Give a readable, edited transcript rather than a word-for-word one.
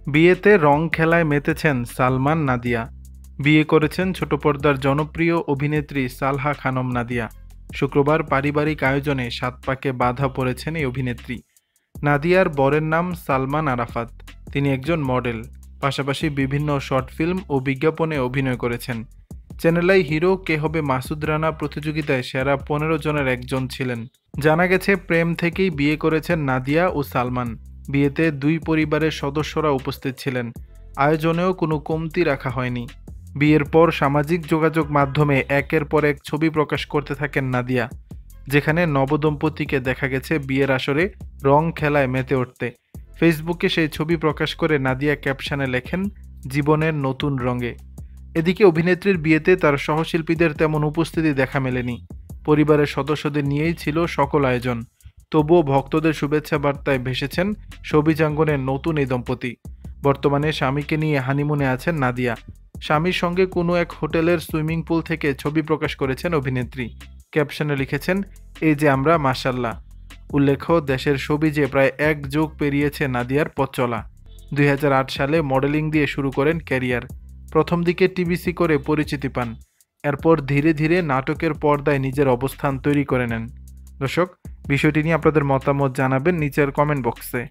বিয়েতে রং খেলায় মেতেছেন সালমান নাদিয়া। বিয়ে করেছেন ছোট পর্দার জনপ্রিয় অভিনেত্রী সালহা খানম নাদিয়া। শুক্রবার পারিবারিক আয়োজনে সাত পাকে বাধা পড়েছেন এই অভিনেত্রী। নাদিয়ার বরের নাম সালমান আরাফাত। তিনি একজন মডেল, পাশাপাশি বিভিন্ন শর্ট ফিল্ম ও বিজ্ঞাপনে অভিনয় করেছেন। চ্যানেল আই হিরো কে হবে মাসুদ রানা প্রতিযোগিতায় সেরা 15 জনের একজন ছিলেন। জানা গেছে প্রেম থেকেই বিয়ে করেছেন নাদিয়া ও সালমান। বিয়েতে দুই পরিবারের সদস্যরা উপস্থিত ছিলেন। আয়োজনেও কোনো কমতি রাখা হয়নি। বিয়ের পর সামাজিক যোগাযোগ মাধ্যমে একের পর এক ছবি প্রকাশ করতে থাকেন নাদিয়া, যেখানে নবদম্পতিকে দেখা গেছে বিয়ের আসরে রং খেলায় মেতে উঠতে। ফেসবুকে সেই ছবি প্রকাশ করে নাদিয়া ক্যাপশনে লেখেন, জীবনের নতুন রঙে। এদিকে অভিনেত্রীর বিয়েতে তার সহশিল্পীদের তেমন উপস্থিতি দেখা মেলেনি। পরিবারের সদস্যদের নিয়েই ছিল সকল আয়োজন। তবুও ভক্তদের শুভেচ্ছা বার্তায় ভেসেছেন সবিজাঙ্গনের নতুন এই দম্পতি। বর্তমানে স্বামীকে নিয়ে হানিমুনে আছেন নাদিয়া। স্বামীর সঙ্গে কোনো এক হোটেলের সুইমিং পুল থেকে ছবি প্রকাশ করেছেন অভিনেত্রী। ক্যাপশনে লিখেছেন, এই যে আমরা মাশাল্লাহ। উল্লেখ্য, দেশের শোবিজে প্রায় এক যুগ পেরিয়েছে নাদিয়ার পথ চলা। 2008 সালে মডেলিং দিয়ে শুরু করেন ক্যারিয়ার। প্রথম দিকে টিভিসি করে পরিচিতি পান। এরপর ধীরে ধীরে নাটকের পর্দায় নিজের অবস্থান তৈরি করে নেন। দর্শক, বিষয়টি নিয়ে আপনাদের মতামত জানাবেন নিচের কমেন্ট বক্সে।